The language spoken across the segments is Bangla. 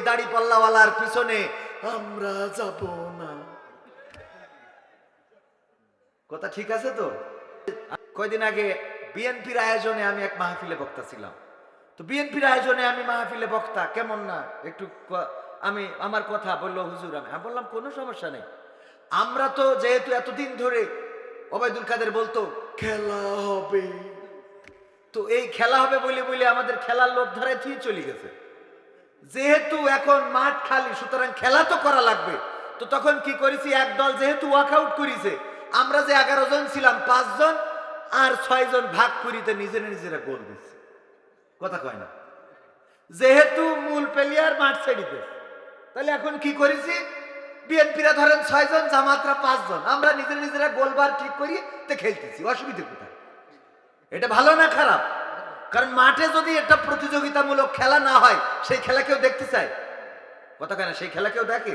দাড়ি পাল্লাওয়ালার পিছনে আমরা যাব না। কথা ঠিক আছে তো? কয়দিন আগে বিএনপির আয়োজনে আমি এক মাহফিলে বক্তা ছিলাম। তো বিএনপির আয়োজনে আমি মাহফিলে বক্তা, কেমন না একটু আমি আমার কথা বললো হুজুর, আমি বললাম কোনো সমস্যা নেই। আমরা তো যেহেতু এতদিন ধরে ওবায়দুল কাদের বলতো খেলা হবে, তো এই খেলা হবে বলে বলে আমাদের খেলার লোভ ধারায় থুয়ে চলে গেছে। যেহেতু এখন মাঠ খালি, সুতরাং খেলা তো করা লাগবে। তো তখন কি করেছি, এক দল যেহেতু ওয়াকআউট করেছে, আমরা যে 11 জন ছিলাম 5 জন আর 6 জন ভাগ করিতে নিজেরা গোল দিচ্ছে। কথা কয় না? যেহেতু মূল প্লেয়ার মাঠ ছেড়িতে, তাহলে এখন কি করেছি, বিএনপিরা ধরেন 6 জন, জামাতরা 5 জন, আমরা নিজেরা গোলবার ঠিক করি তো খেলতেছি। অসুবিধা কোথায়? এটা ভালো না খারাপ? কারণ মাঠে যদি একটা প্রতিযোগিতামূলক খেলা না হয়, সেই খেলা কেউ দেখতে চায়? কথা কেন? সেই খেলা কেউ দেখে?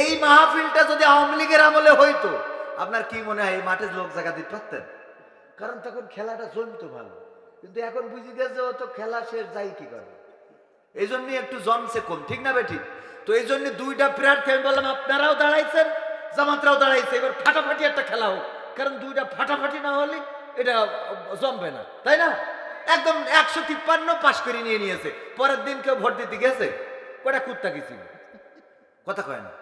এই মাহফিলটা যদি আওয়ামী লীগের আমলে হইতো, আপনার কি মনে হয় এই মাঠে লোক জায়গা দিতে পারতেন? কারণ তখন খেলাটা জমতো ভালো। কিন্তু এখন বুঝি গেছে ও তো খেলা শেষ, যাই কি করবে, এই জন্য একটু জমছে কম। ঠিক না বেঠিক? তো এই জন্য দুইটা প্রার্থী আমি বললাম, আপনারাও দাঁড়াইছেন, জামাতরাও দাঁড়াইছে, এবার ফাটাফাটি একটা খেলা হোক। কারণ দুইটা ফাটাফাটি না হলে এটা জমবে না, তাই না? একদম 153 পাশ করে নিয়েছে। পরের দিন কেউ ভোট দিতে গেছে? কটা কুত্তা গেছি? কথা কয় না?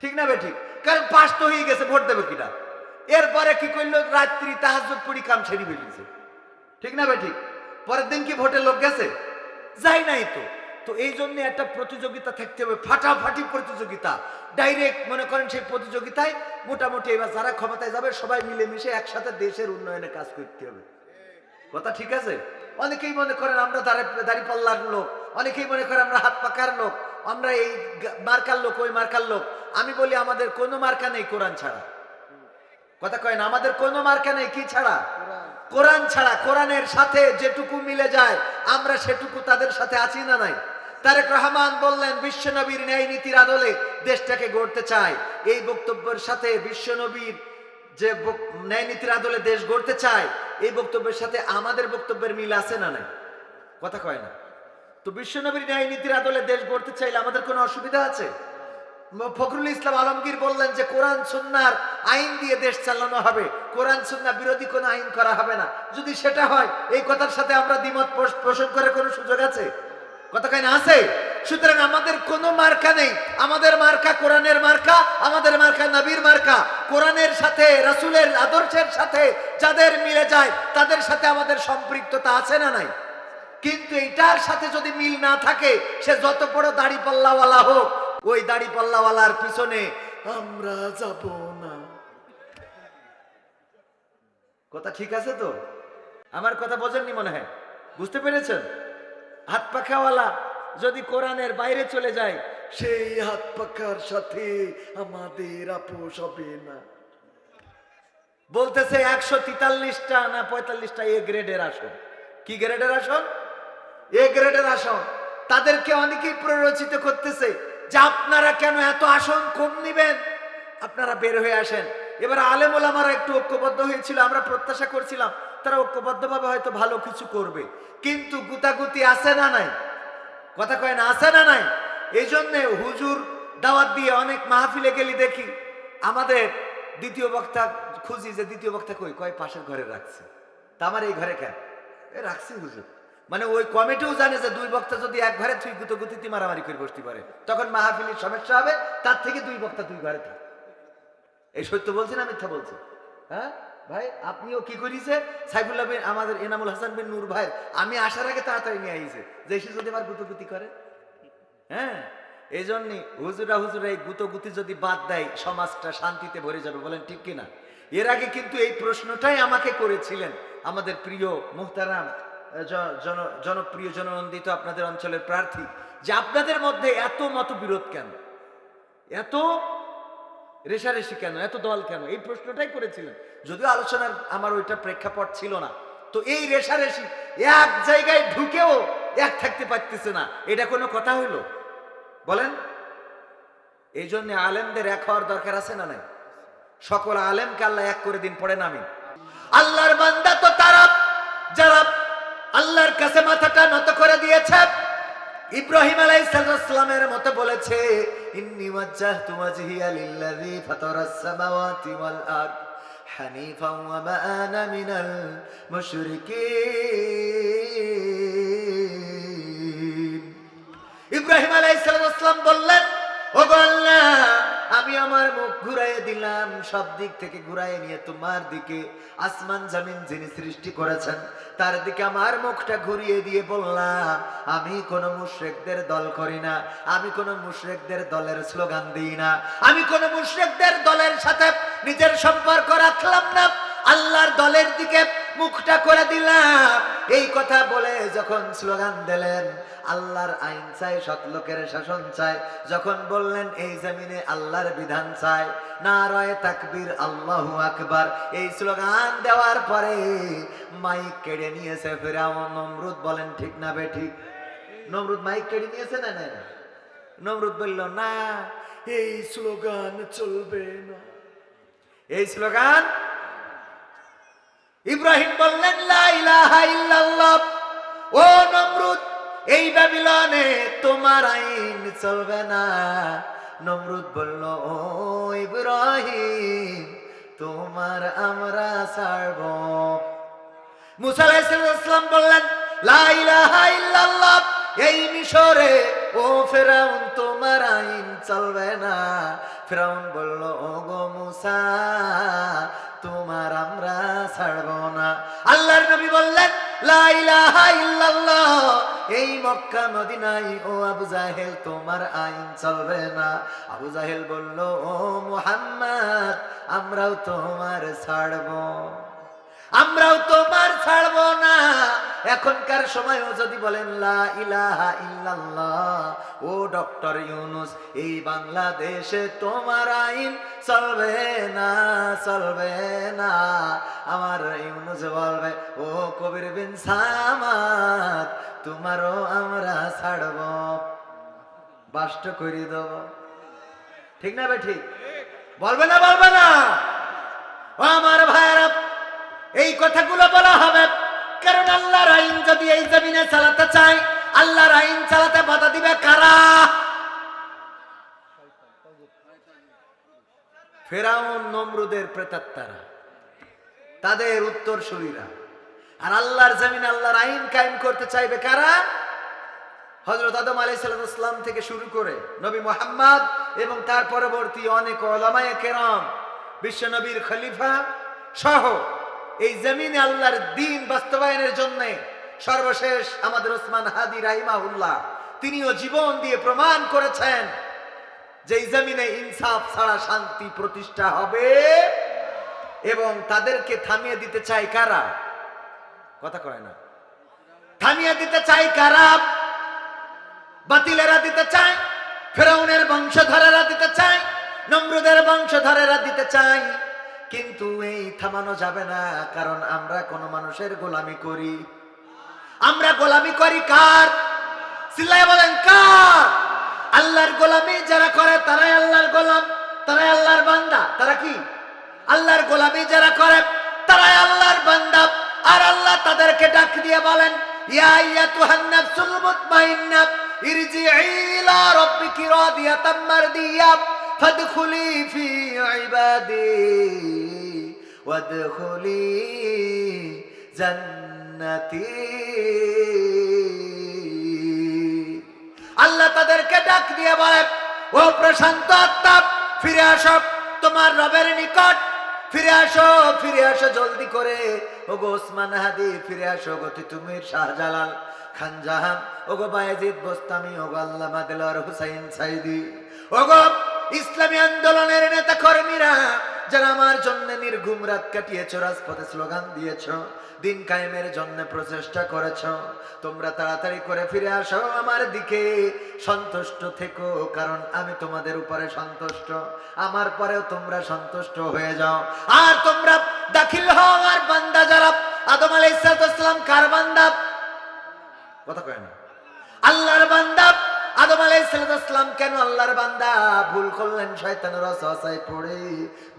ঠিক না বেঠিক? কারণ পাশ তো হয়ে গেছে, ভোট দেবে কিনা? এরপরে কি করলো, রাত্রি তাহাজ্জুদ পড়ি কাম ছেড়ে ফেলেছে। ঠিক না বেঠিক? পরের দিন কি ভোটের লোক গেছে? যাই নাই তো। তো এই জন্য একটা প্রতিযোগিতা থাকতে হবে, ফাটাফাটি প্রতিযোগিতা। ডাইরেক্ট মনে করেন সেই প্রতিযোগিতায় মোটামুটি এবার যারা ক্ষমতায় যাবে সবাই মিলেমিশে একসাথে দেশের উন্নয়নে কাজ করতে হবে। কথা ঠিক আছে? অনেকেই মনে করেন আমরা দাড়িপাল্লার লোক, অনেকেই মনে করেন আমরা হাত পাকার লোক, আমরা এই মার্কার লোক, ওই মার্কার লোক। আমি বলি আমাদের কোনো মার্কা নেই কোরআন ছাড়া। কথা কয় না? আমাদের কোনো মার্কা নেই কি ছাড়া? কোরআন ছাড়া। কোরআনের সাথে যেটুকু মিলে যায় আমরা সেটুকু তাদের সাথে আছি না নাই? তারেক রহমান বললেন বিশ্বনবীর ন্যায় নীতির আদলে দেশটাকে গড়তে চায়। এই বক্তব্যের সাথে বিশ্বনবীর যে ন্যায় নীতির আদলে দেশ গড়তে চায়, এই বক্তব্যের সাথে আমাদের বক্তব্যের মিল আছে না নাই? কথা কয় না? তো বিশ্বনবীর ন্যায় নীতির আদলে দেশ গড়তে চাইলে আমাদের কোনো অসুবিধা আছে? ফখরুল ইসলাম আলমগীর বললেন যে কোরআন সুন্নাহর আইন দিয়ে দেশ চালানো হবে, কোরআন সুন্নাহ বিরোধী কোনো আইন করা হবে না। যদি সেটা হয়, এই কথার সাথে আমরা দ্বিমত পোষণ করার কোনো সুযোগ আছে? কথা কয় না? আছে। সুতরাং আমাদের কোনো মার্কা নেই। আমাদের মার্কা কোরআনের মার্কা, আমাদের মার্কা নবীর মার্কা। কোরআনের সাথে রাসূলের আদর্শের সাথে যাদের মিলে যায় তাদের সাথে আমাদের সম্পৃক্ততা আছে না নাই? কিন্তু এটার সাথে যদি মিল না থাকে, সে যত বড় দাড়ি পাল্লাওয়ালা হোক, ওই দাড়ি পাল্লাওয়ালার পিছনে আমরা যাব না। কথা ঠিক আছে তো? আমার কথা বোঝেননি মনে হয়? বুঝতে পেরেছেন? হাত পাখাওয়ালা যদি কোরআনের বাইরে চলে যায়, সেই হাত পাখার সাথে আমাদের আপোষ হবে না। বলতেছে 143টা না 45টা এ গ্রেডের আসন। কি গ্রেডের আসন? এ গ্রেডের আসন। তাদেরকে অনেকেই প্ররোচিত করতেছে যে আপনারা কেন এত আসন কম নিবেন, আপনারা বের হয়ে আসেন। এবার আলেম ওলামারা একটু ঐক্যবদ্ধ হয়েছিল, আমরা প্রত্যাশা করছিলাম তারা ঐক্যবদ্ধভাবে হয়তো ভালো কিছু করবে, কিন্তু গুতাগুতি আছে না নাই? কথা কয় না? আছে না নাই? এই জন্যে হুজুর দাওয়াত দিয়ে অনেক মাহফিলে গেলি দেখি আমাদের দ্বিতীয় বক্তা খুঁজি যে দ্বিতীয় বক্তা কই, কয় পাশের ঘরে রাখছে। তা আমার এই ঘরে কেন রাখছি হুজুর? মানে ওই কমিটিও জানে যে দুই বক্তা যদি এক ঘরে তুই গুতগুতিতে মারামারি করে বসতে পারে, তখন মাহফিলের সমস্যা হবে। তার থেকে দুই বক্তা দুই ঘরে থাক। এই সত্য বলছি না মিথ্যা বলছি? হ্যাঁ ভাই, আপনিও কি করিছে? সাইফুল্লাহ বিন আমাদের এনামুল হাসান বিন নূর ভাই আমি আসার আগে তাড়াতাড়ি নিয়ে আইছে যে সে যদি আমার গুতগুতি করে। হ্যাঁ, এই জন্যই হুজুরা এই গুতগুতি যদি বাদ দেয়, সমাজটা শান্তিতে ভরে যাবে। বলেন ঠিক কিনা? এর আগে কিন্তু এই প্রশ্নটাই আমাকে করেছিলেন আমাদের প্রিয় মুহতারাম জনপ্রিয় জননন্দিত আপনাদের অঞ্চলের প্রার্থী, যে আপনাদের মধ্যে এত মতবিরোধ কেন, এত রেশারেশি কেন, এত দল কেন? এই প্রশ্নটাই করেছিলেন। যদিও আলোচনার আমার ওইটা প্রেক্ষাপট ছিল না। তো এই রেশারেশি, এক জায়গায় ঢুকেও এক থাকতে পারতেছে না, এটা কোনো কথা হইলো? বলেন। এই জন্য আলেমদের এক হওয়ার দরকার আছে না নাই? সকল আলেমকে আল্লাহ এক করে দিন, পড়েন আমিন। আল্লাহর বান্দা তো তারা যারা আল্লাহর কাছে মাথাটা নত করে দিয়েছে, ইব্রাহিম আলাইহিস সালামের মতো বলেছে, ইন্নী ওয়াজ্জাহতু ওয়াজহিয়া লিল্লাযী ফাতারাস সামাওয়াতি ওয়াল আরদ হানিফাও ওয়া মা আনা মিনাল মুশরিকিন। ইব্রাহিম আলাইহিস সালাম বললেন, ওগো আল্লাহ, আমি আমার মুখ ঘুরাইয়ে দিলাম, সব দিক থেকে ঘুরাইয়ে নিয়ে তোমার দিকে, আসমান জমিন যিনি সৃষ্টি করেছেন তার দিকে আমার মুখটা ঘুরিয়ে দিয়ে বললাম, আমি কোন মুশরিকদের দল করি না, আমি কোন মুশরিকদের দলের স্লোগান দিই না, আমি কোন মুশরিকদের দলের সাথে নিজের সম্পর্ক রাখলাম না, আল্লাহর দলের দিকে মুখটা করে দিলাম। এই কথা বলে যখন স্লোগান দিলেন, আল্লাহর আইন চাই, সৎ লোকের শাসন চাই, যখন বললেন এই জমিনে আল্লাহর বিধান চাই, নারায়ে তাকবীর, আল্লাহু আকবার, এই স্লোগান দেওয়ার পরে মাইক কেড়ে নিয়েছে ফিরআউন নমরুদ। বলেন ঠিক না বেঠিক? নমরুদ মাইক কেড়ে নিয়েছে না? না, নমরুদ বলল না, এই স্লোগান চলবে না, এই স্লোগান। ইব্রাহিম বললেন, লা ইলাহা ইল্লাল্লাহ। ও নমরুদ, এই বাবিলনে তোমার আইন চলবে না। নমরুদ বলল, ও ইব্রাহিম, তোমার আমরা ছাড়ব। মুসা আলাইহিস সালাম বললেন, লা ইলাহা ইল্লাল্লাহ। এই মিশরে ও ফিরআউন, তোমার আইন চলবে না। ফিরআউন বলল, ও গো মুসা, তোমার আমরা ছাড়ব না। আল্লাহর নবী বললেন, লা ইলাহা ইল্লাল্লাহ। এই মক্কা মদিনায় ও আবু জাহেল, তোমার আইন চলবে না। আবু জাহেল বলল, ও মুহাম্মদ, আমরাও তোমার ছাড়ব, আমরাও তোমার ছাড়ব না। এখনকার সময়ও যদি বলেন লা ইলাহা ইল্লাল্লাহ, ও ডক্টর ইউনুস, এই বাংলাদেশে তোমার আইন চলবে না, চলবে না। আমার ইউনুস বলবে, ও কবির বিন সামাদ, তোমারও আমরা ছাড়ব, বাষ্ট করে দেব। ঠিক না বে ঠিক? বলবে না, বলবে না? ও আমার ভাইরা, এই কথাগুলো বলা হবে কারণ আল্লাহর আইন যদি এই জমিনে চালাতে চায়, আল্লাহর আইন চালাতে বাধা দিবে কারা? ফিরআউন নমরুদের প্রেতাত্মারা, তাদের উত্তরসূরিরা। আর আল্লাহর জমিনে আল্লাহর আইন কায়েম করতে চাইবে কারা? হযরত আদম আলাইহিস সালাম থেকে শুরু করে নবী মুহাম্মদ এবং তার পরবর্তী অনেক উলামায়ে কেরাম, বিশ্ব নবীর খলিফা সহ এই জমিনে আল্লাহর দ্বীন বাস্তবায়নের জন্য সর্বশেষ আমাদের ওসমান হাদি রাহিমাহুল্লাহ, তিনিও জীবন দিয়ে প্রমাণ করেছেন যে এই জমিনে ইনসাফ ছাড়া শান্তি প্রতিষ্ঠা হবে। এবং তাদেরকে থামিয়ে দিতে চায় কারা? কথা কয় না। থামিয়ে দিতে চায় কারা? বাতিলেরা দিতে চায়, ফিরআউনের বংশধরেরা দিতে চায়, নমরুদের বংশধরেরা দিতে চায়। কিন্তু এই থামানো যাবে না, কারণ আমরা কোন মানুষের গোলামি করি। আমরা গোলামি করি কার? চিল্লায় বলেন কার? আল্লাহর গোলামি যারা করে তারাই আল্লাহর গোলাম, তারাই আল্লাহর বান্দা। তারা কি? আল্লাহর গোলামি যারা করে তারাই আল্লাহর বান্দা। আর আল্লাহ তাদেরকে ডাক দিয়ে বলেন, ইয়া আইয়াতুহান নাফসুল মুতমাইন্নাহ ইরজিই ইলা রাব্বিকি রাদিয়াতাম মারদিয়া ফাদখুলি ফি ইবাদি ওয়াদখুলি জান্নাতি। আল্লাহ তাদেরকে ডাক দিয়ে বলে, ও প্রশান্ত আত্মা, ফিরে আসো তোমার রবের নিকট, ফিরে আসো, ফিরে আসো জলদি করে। ওগো ওসমান হাদি, ফিরে আসো। গো তিতুমির শাহজালাল খান জাহান, ওগো বায়েজিদ বোস্তামি, ওগো আল্লামা দেলোয়ার হুসাইন সাইদি, ওগো ইসলামী আন্দোলনের নেতা কর্মীরা, যারা আমার জন্য নির্ঘুম রাত কাটিয়েছ, রাজপথে স্লোগান দিয়েছ, দিন কায়েমের জন্য প্রচেষ্টা করেছ, তোমরা তাড়াতাড়ি করে ফিরে আসো আমার দিকে। সন্তুষ্ট থেকো, কারণ আমি তোমাদের উপরে সন্তুষ্ট, আমার পরেও তোমরা সন্তুষ্ট হয়ে যাও। আর তোমরা দাখিল হও আমার বান্দা যারা। আদম আলাইহিস সালাম কার বান্দা? কথা কয় না। আল্লাহর বান্দা। আদম আদম আলাইহিস সালাম কেন আল্লাহর বান্দা ভুল করলেন, শয়তানের ওয়াসওয়াসায় পড়ে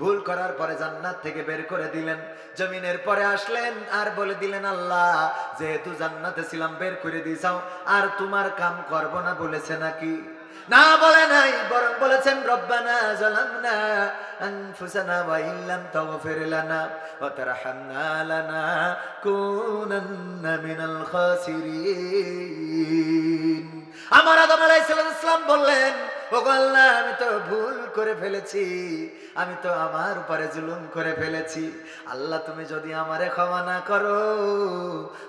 ভুল করার পরে জান্নাত থেকে বের করে দিলেন, জমিনের পরে আসলেন আর বলে দিলেন আল্লাহ যেহেতু জান্নাতে ছিলাম বের করে দিয়েছাও, আর তোমার কাম করব না বলেছে নাকি? না, বলে নাই, বরং বলেছেন রব্বানা জালামনা আনফুসানা ওয়া ইল্লাম তাগফির লানা ওয়া তারহামনা লানাকুনান্না মিনাল খাসিরিন। আমার আদম আলাইহিস সালাম বললেন, ওগো আল্লাহ আমি তো ভুল করে ফেলেছি, আমি তো আমার উপরে জুলুম করে ফেলেছি। আল্লাহ তুমি যদি আমারে ক্ষমা না করো,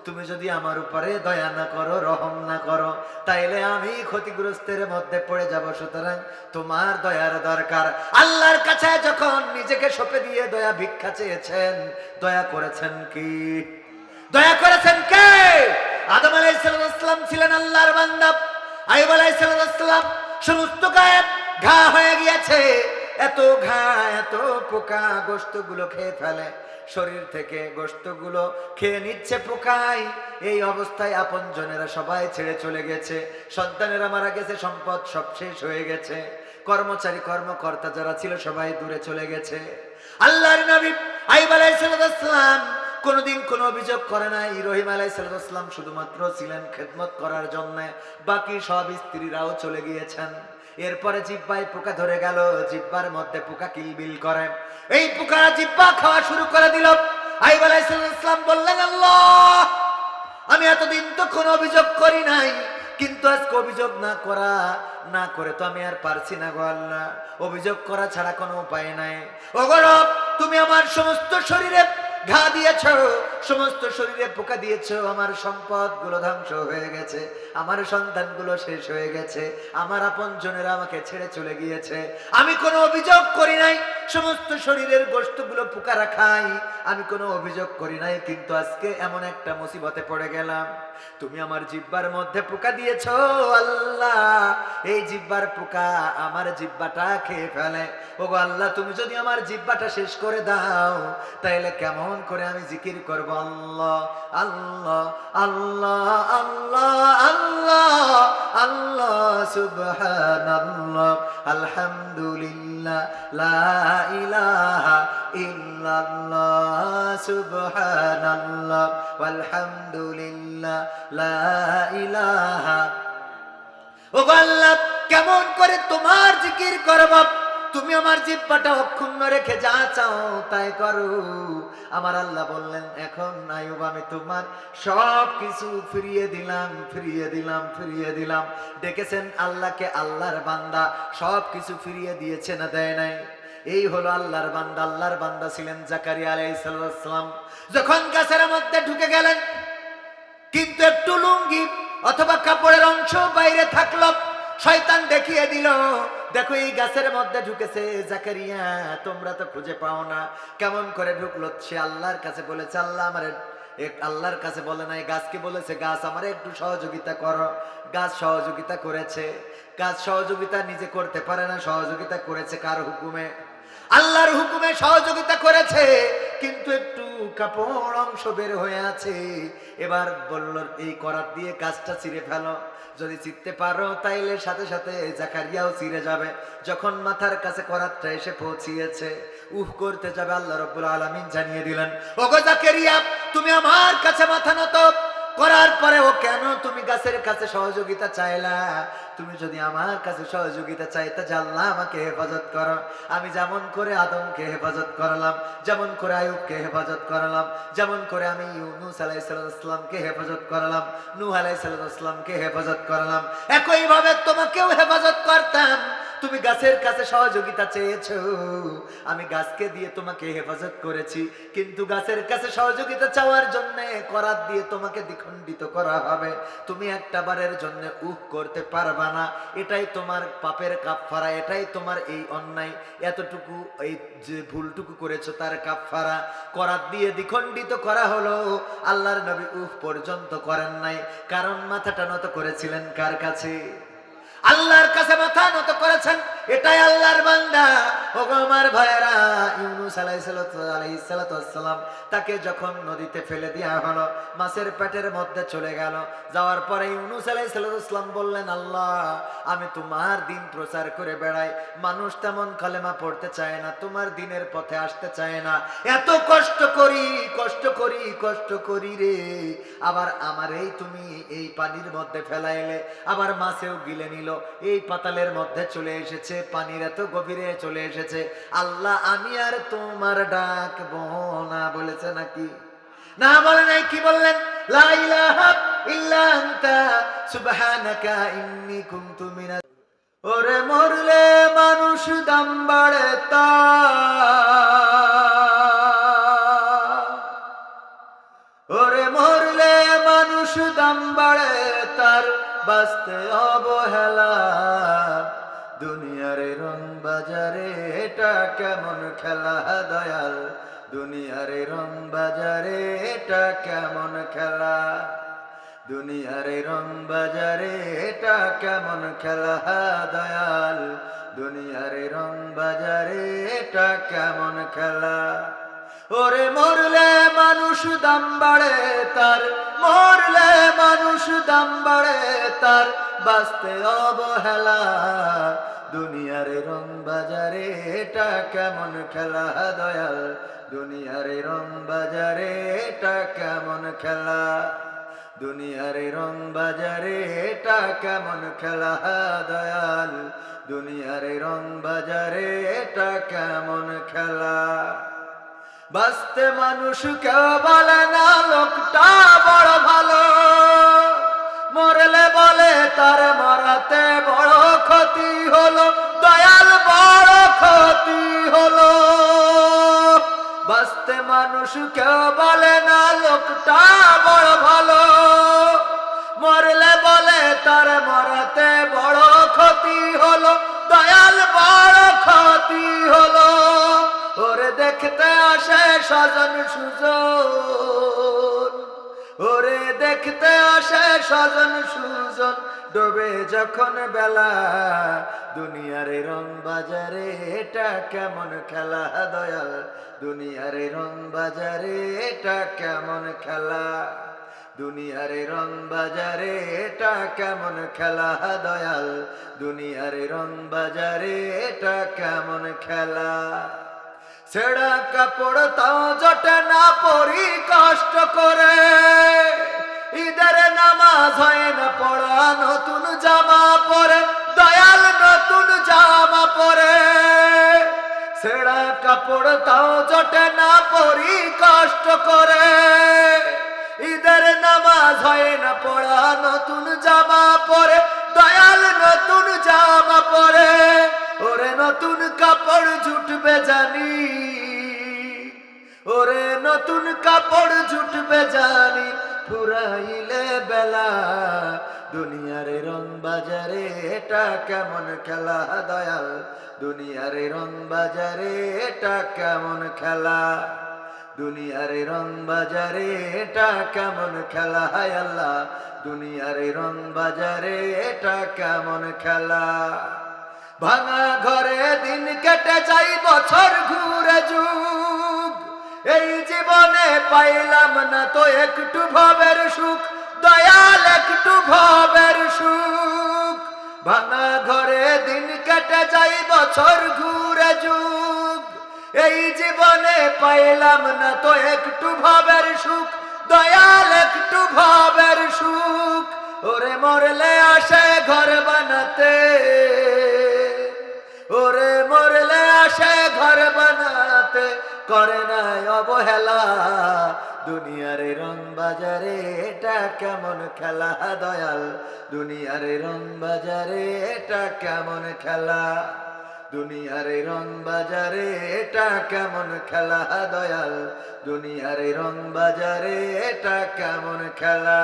তুমি যদি আমার উপরে দয়া না করো, রহম না করো, তাইলে আমি ক্ষতিগ্রস্তের মধ্যে পড়ে যাব। সুতরাং তোমার দয়ার দরকার। আল্লাহর কাছে যখন নিজেকে সঁপে দিয়ে দয়া ভিক্ষা চেয়েছেন, দয়া করেছেন কি? দয়া করেছেন কে? আদম আলাইহিস সালাম ছিলেন আল্লাহর বান্দা। আইয়ুব আলাইহিস সালাম সমস্ত গায়ে ঘা হয়ে গিয়েছে, এত ঘা, এত পোকা, গোশতগুলো খেয়ে ফেলে, শরীর থেকে গোশতগুলো খেয়ে নিচ্ছে পোকায়। এই অবস্থায় আপনজনেরা সবাই ছেড়ে চলে গেছে, সন্তানেরা মারা গেছে, সম্পদ সব শেষ হয়ে গেছে, কর্মচারী কর্মকর্তা যারা ছিল সবাই দূরে চলে গেছে। আল্লাহর নবী আইয়ুব আলাইহিস সালাম কোনদিন কোনো অভিযোগ করে নাই। রহিম আলাইহিস সালাম শুধুমাত্র ছিলেন খেদমত করার জন্য, বাকি সব স্ত্রীরাও চলে গিয়েছেন। এরপরে জিহ্বায় পোকা ধরে গেল, জিহ্বার মধ্যে পোকা কিলবিল করে, এই পোকা জিহ্বা খাওয়া শুরু করে দিল। আইয়ুব আলাইহিস সালাম বললেন আল্লাহ আমি এতদিন তো কোনো অভিযোগ করি নাই, কিন্তু আজকে অভিযোগ না করে তো আমি আর পারছি না গো আল্লাহ, অভিযোগ করা ছাড়া কোনো উপায় নাই। ওগো রব তুমি আমার সমস্ত শরীরে ঘা দিয়েছ, সমস্ত শরীরে পোকা দিয়েছ, আমার সম্পদ গুলো ধ্বংস হয়ে গেছে, আমার সন্তানগুলো শেষ হয়ে গেছে, আমার আপনজনেরা আমাকে ছেড়ে চলে গিয়েছে, আমি কোনো অভিযোগ করি নাই, সমস্ত শরীরের গোশতগুলো পোকারা খাই, আমি কোনো অভিযোগ করি নাই, কিন্তু আজকে এমন একটা মুসিবতে পড়ে গেলাম, তুমি আমার জিহ্বার মধ্যে পোকা দিয়েছ আল্লাহ, এই জিহ্বার পোকা আমার জিহ্বাটা খেয়ে ফেলে। ওগো আল্লাহ তুমি যদি আমার জিহ্বাটা শেষ করে দাও, তাইলে কেমন করে আমি জিকির করব আল্লাহ আল্লাহ আল্লাহ আল্লাহ আল্লাহ আল্লাহ সুবহানাল্লাহ আলহামদুলিল্লাহ লা ইলাহা ইল্লাল্লাহ সুবহানাল্লাহ ওয়ালহামদুলিল্লাহ লা ইলাহা। ওগো আল্লাহ কেমন করে তোমার জিকির করব? তুমি আমার জিহ্বাটা অক্ষুণ্ণ রেখে যা চাও তাই করো। আমার আল্লাহ বললেন এখন আইয়ুব আমি তোমার সব কিছু ফিরিয়ে দিলাম, ফিরিয়ে দিলাম, ফিরিয়ে দিলাম। দেখেছেন আল্লাহকে আল্লাহর বান্দা সব কিছু ফিরিয়ে দিয়েছে না দেয় নাই? এই হলো আল্লাহর বান্দা। আল্লাহর বান্দা ছিলেন জাকারিয়া আলাইহিস সালাম। যখন গাছের মধ্যে ঢুকে গেলেন, কিন্তু একটু লুঙ্গি অথবা কাপড়ের অংশ বাইরে থাকলো, শয়তান দেখিয়ে দিল দেখো এই গাছের মধ্যে ঢুকেছে জাকারিয়া, তোমরা তো খুঁজে পাও না, কেমন করে ঢুকলো? সে আল্লাহর কাছে বলেছে আল্লাহ আমার, আল্লাহর কাছে বলে নাই, গাছকে বলেছে গাছ আমার একটু সহযোগিতা করো। গাছ সহযোগিতা করেছে। গাছ সহযোগিতা নিজে করতে পারে না, সহযোগিতা করেছে কার হুকুমে? আল্লাহর হুকুমে সহযোগিতা করেছে, কিন্তু একটু কাপড় অংশ বের হয়ে আছে। এবার বলল এই করাত দিয়ে গাছটা ছিঁড়ে ফেলো, যদি চিনতে পারো তাইলে সাথে সাথে জাকারিয়াও চিরে যাবে। যখন মাথার কাছে করাতটা এসে পৌঁছিয়েছে, করতে যাবে, আল্লাহ রাব্বুল আলামিন জানিয়ে দিলেন ওগো জাকারিয়া তুমি আমার কাছে মাথা নত করার পরেও কেন তুমি গাছের কাছে সহযোগিতা চাইলা? তুমি যদি আমার কাছে সহযোগিতা চাইতে যে আল্লাহ আমাকে হেফাজত করো, আমি যেমন করে আদমকে হেফাজত করালাম, যেমন করে আইয়ুবকে হেফাজত করালাম, যেমন করে আমি ইউনূস আলাইহিস সালামকে হেফাজত করালাম, নূহ আলাইহিস সালামকে হেফাজত করালাম, একইভাবে তোমাকেও হেফাজত করতাম। তুমি গাছের কাছে সহযোগিতা চেয়েছো, আমি গাছকে দিয়ে তোমাকে হেফাজত করেছি, কিন্তু গাছের কাছে সহযোগিতা চাওয়ার জন্য করাত দিয়ে তোমাকে দ্বিখণ্ডিত করা হবে। তুমি একটা বারের জন্য করতে পারবা না, এটাই তোমার পাপের কাফফারা, এটাই তোমার এই অন্যায়, এতটুকু এই যে ভুলটুকু করেছো তার কাফফারা। করাত দিয়ে দ্বিখণ্ডিত করা হলো। আল্লাহর নবী পর্যন্ত করেন নাই, কারণ মাথাটা নত করেছিলেন কার কাছে? আল্লাহর কাছে মাথা নত করেছেন। এটাই আল্লাহর বান্দা। ওগো আমার ভাইয়েরা, ইউনূস আলাইহিস সালাতু ওয়াসসালাম তাকে যখন নদীতে ফেলে দেওয়া হলো, মাছের পেটের মধ্যে চলে গেল। যাওয়ার পরে ইউনূস আলাইহিস সালাতু ওয়াসসালাম বললেন, আল্লাহ, আমি তোমার দিন প্রচার করে বেড়াই, মানুষ তেমন কালেমা পড়তে চায় না, তোমার দিনের পথে আসতে চায় না, এত কষ্ট করি রে, আবার আমার এই তুমি এই পানির মধ্যে ফেলাইলে, আবার মাছেও গিলে নিল, এই পাতালের মধ্যে চলে এসেছে, পানির এত গভীরে চলে এসেছে, আল্লাহ আমি আর তোমার ডাকবো না। বলেছে নাকি? না বলে নাই। কি বললেন? লা ইলাহা ইল্লা আনতা সুবহানাকা ইন্নী কুনতু মিনাজ। ওরে মরলে মানুষ দাম বাড়ে তার, ওরে মরলে মানুষ দাম বাড়ে তার, বাঁচতে অবহেলা দুনিয়ারে রং বাজারে, এটা কেমন খেলা দয়াল, দুনিয়ারে রং বাজারে, এটা কেমন খেলা, দুনিয়ারে রং বাজারে, এটা কেমন খেলা দয়াল, দুনিয়ারে রং বাজারে, এটা কেমন খেলা। ওরে মরলে মানুষ দাম বাড়ে তার, মরলে মানুষ দাম বাড়ে তার, বাঁচতে অবহেলা দুনিয়ারে রং বাজারে, এটা কেমন খেলা দয়াল, দুনিয়ারে রং বাজারে, এটা কেমন খেলা, দুনিয়ারে রং বাজারে, এটা কেমন খেলা দয়াল, দুনিয়ারে রং বাজারে, এটা কেমন খেলা। বাঁচতে মানুষ কেউ বলে না লোকটা বড় ভালো, মরলে বলে তার মরাতে বড় ক্ষতি হলো, দয়াল বড় ক্ষতি হলো। বাঁচতে মানুষ কেউ বলে না লোকটা বড় ভালো, মরলে বলে তার মরাতে বড় ক্ষতি হলো, দয়াল বড় ক্ষতি হলো। ওরে দেখতে আসে স্বজন সুজন, ওরে দেখতে আসে স্বজন সুজন, ডোবে যখন বেলা দুনিয়ারে রং বাজারে, এটা কেমন খেলা দয়াল, দুনিয়ারে রং বাজারে, এটা কেমন খেলা, দুনিয়ারে রং বাজারে, এটা কেমন খেলা দয়াল, দুনিয়ারে রং বাজারে, এটা কেমন খেলা। ছেঁড়া কাপড় তাও জটে না পরি কষ্ট করে, ঈদের নামাজ হয় না পড়া, নতুন জামা পরে দয়াল, নতুন জামা পরে। ছেঁড়া কাপড় তাও জটে না পরি কষ্ট করে, ঈদের নামাজ হয় না পড়া, নতুন জামা পরে দয়াল, নতুন জামা পরে। ওরে নতুন কাপড় জুটবে জানি, ওরে নতুন কাপড় জুটবে জানি, ফুরাইলে বেলা দুনিয়ারে রং বাজারে, এটা কেমন খেলা দয়াল, দুনিয়ারে রং বাজারে, এটা কেমন খেলা, দুনিয়ারে রং বাজারে, এটা কেমন খেলা আল্লাহ, দুনিয়ারে রং বাজারে, এটা কেমন খেলা। ভাঙা ঘরে দিন কেটে যাই, বছর ঘুরে যুগ, এই জীবনে পাইলাম না তো একটু ভবের সুখ, দয়াল একটু ভবের সুখ। ভাঙা ঘরে দিন কেটে যাই, বছর ঘুরে যুগ, এই জীবনে পাইলাম না তো একটু ভবের সুখ, দয়াল একটু ভবের সুখ। ওরে মরলে আসে ঘর বানাতে, ওরে মরলে আসে ঘর বানাতে, করে নাই অবহেলা দুনিয়ারে রং বাজারে, এটা কেমন খেলা দয়াল, দুনিয়ারে রং বাজারে, এটা কেমন খেলা, দুনিয়ারে রং বাজারে, এটা কেমন খেলা দয়াল, দুনিয়ারে রং বাজারে, এটা কেমন খেলা।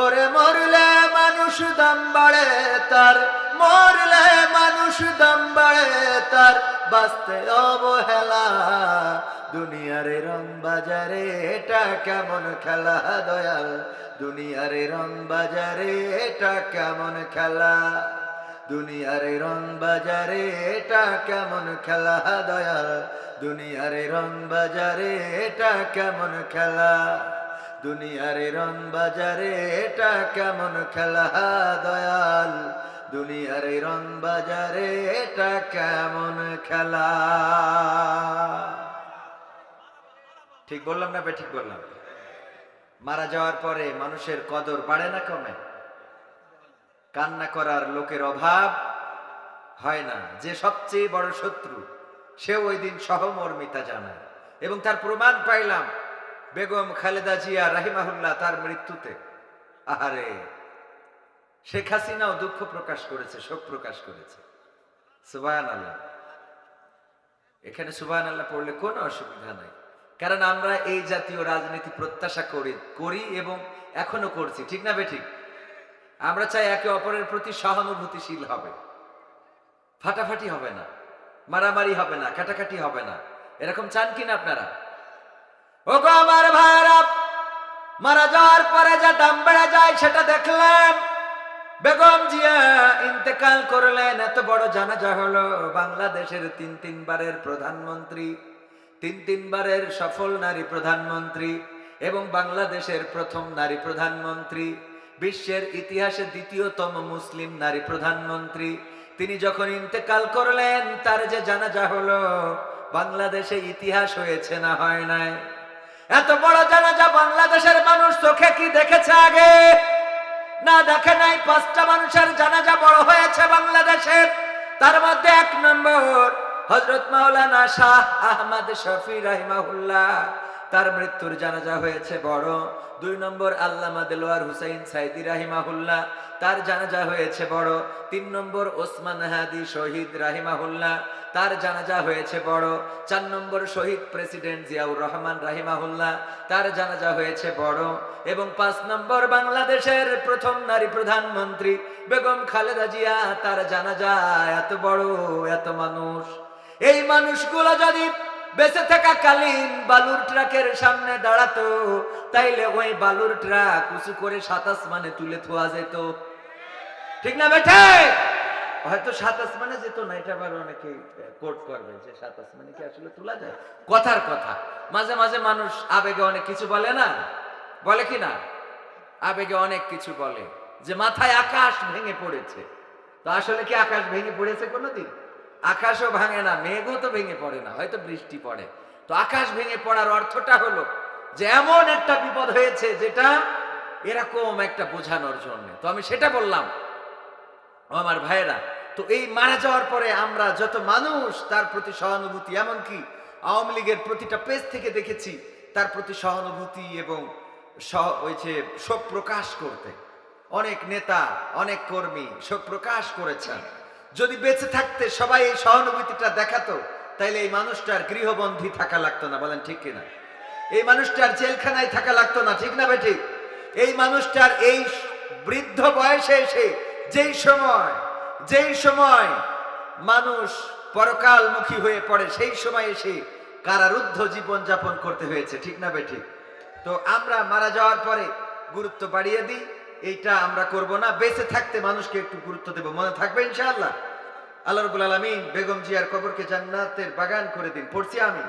ওরে মরলে মানুষ দাম বাড়ে তার, মরলে মানুষ দাম বাড়ে তার, বাঁচতে অবহেলা দুনিয়ারে রং বাজারে, এটা কেমন খেলা দয়াল, দুনিয়ারে রং বাজারে, এটা কেমন খেলা, দুনিয়ার এই রং বাজারে এটা কেমন খেলা দয়াল, দুনিয়ার এই রং বাজারে এটা কেমন খেলা, দুনিয়ার এই রং বাজারে এটা কেমন খেলা দয়াল, দুনিয়ার এই রং বাজারে এটা কেমন খেলা। ঠিক বললাম না ঠিক বললাম? মারা যাওয়ার পরে মানুষের কদর বাড়ে না কমে? কান্না করার লোকের অভাব হয় না। যে সবচেয়ে বড় শত্রু সে ওই দিন সহমর্মিতা জানায়, এবং তার প্রমাণ পাইলাম বেগম খালেদা জিয়া রাহিমাহুল্লাহ তার মৃত্যুতে। আহারে, শেখ হাসিনাও দুঃখ প্রকাশ করেছে, শোক প্রকাশ করেছে। সুবহানাল্লাহ। এখানে সুবহানাল্লাহ পড়লে কোনো অসুবিধা নাই, কারণ আমরা এই জাতীয় রাজনীতি প্রত্যাশা করি এবং এখনো করছি, ঠিক না বেঠিক? আমরা চাই একে অপরের প্রতি সহানুভূতিশীল হবে, ফাটাফাটি হবে না, মারামারি হবে না, কাটাকাটি হবে না। এরকম চান কিনা আপনারা? ও গো আমার ভাইরা, মারা যাওয়ার পরে যা দাম বেড়ে যায় সেটা দেখলাম। বেগম জিয়া ইন্তেকাল করলেন, এত বড় জানাজা হলো। বাংলাদেশের তিনবারের প্রধানমন্ত্রী, তিনবারের সফল নারী প্রধানমন্ত্রী এবং বাংলাদেশের প্রথম নারী প্রধানমন্ত্রী, বিশ্বের ইতিহাসে দ্বিতীয়তম মুসলিম নারী প্রধানমন্ত্রী, তিনি যখন ইন্তেকাল করলেন তার যে জানাজা হলো, বাংলাদেশে ইতিহাস হয়েছে না হয় নাই? এত বড় জানাজা বাংলাদেশের মানুষ চোখে কি দেখেছে আগে? না দেখে নাই। 5টা মানুষের জানাজা বড় হয়েছে বাংলাদেশের। তার মধ্যে 1 নম্বর হযরত মাওলানা শাহ আহমদ শফি রাহিমাহুল্লাহ, তার মৃত্যুর জানাজা হয়েছে বড়। 2 নম্বর আল্লামা দেলোয়ার হুসাইন সাইদি রাহিমাহুল্লাহ, তার জানাজা হয়েছে বড়। 3 নম্বর ওসমান হাদি শহীদ রাহিমাহুল্লাহ, তার জানাজা হয়েছে বড়। 4 নম্বর শহীদ প্রেসিডেন্ট জিয়াউর রহমান রাহিমাহুল্লাহ, তার জানাজা হয়েছে বড়। এবং 5 নম্বর বাংলাদেশের প্রথম নারী প্রধানমন্ত্রী বেগম খালেদা জিয়া, তার জানাজা এত বড়, এত মানুষ। এই মানুষগুলো যদি বেঁচে থাকা কালীন বালুর ট্রাকের সামনে দাঁড়াতো, তাইলে ওই বালুর ট্রাক উঁচু করে 7 আসমানে তুলে থোয়া যেত, ঠিক না বেঠে? হয়তো 7 আসমানে যেত না, এটা আবার অনেকে কোট করবে যে 7 আসমানে কি আসলে তোলা যায়? কথার কথা। মাঝে মাঝে মানুষ আবেগে অনেক কিছু বলে না, বলে কি না? আবেগে অনেক কিছু বলে যে মাথায় আকাশ ভেঙে পড়েছে। তো আসলে কি আকাশ ভেঙে পড়েছে কোনোদিন? আকাশও ভাঙে না, মেঘও তো ভেঙে পড়ে না, হয়তো বৃষ্টি পড়ে। তো আকাশ ভেঙে পড়ার অর্থটা হলো যে এমন একটা বিপদ হয়েছে যেটা এরকম একটা বোঝানোর জন্য। তো আমি সেটা বললাম আমার ভাইয়েরা। তো এই মারা যাওয়ার পরে আমরা যত মানুষ তার প্রতি সহানুভূতি, এমনকি আওয়ামী লীগের প্রতিটা পেজ থেকে দেখেছি তার প্রতি সহানুভূতি এবং ওই যে শোক প্রকাশ করতে অনেক নেতা, অনেক কর্মী শোক প্রকাশ করেছেন। যদি বেঁচে থাকতে সবাই এই সহানুভূতিটা দেখাতো, তাইলে এই মানুষটার গৃহবন্দী থাকা লাগতো না, বলেন ঠিক কিনা? এই মানুষটার জেলখানায় থাকা লাগতো না, ঠিক না বেঠিক? এই মানুষটার এই বৃদ্ধ বয়সে এসে যেই সময় মানুষ পরকালমুখী হয়ে পড়ে, সেই সময় এসে কারারুদ্ধ জীবন যাপন করতে হয়েছে, ঠিক না বেঠিক? তো আমরা মারা যাওয়ার পরে গুরুত্ব বাড়িয়ে দিই, এইটা আমরা করব না। বেঁচে থাকতে মানুষকে একটু গুরুত্ব দেব, মনে থাকবে ইনশাআল্লাহ। আল্লাহ রাব্বুল আলামিন বেগম জিয়ার কবরকে জান্নাতের বাগান করে দিন। পড়ছি আমি।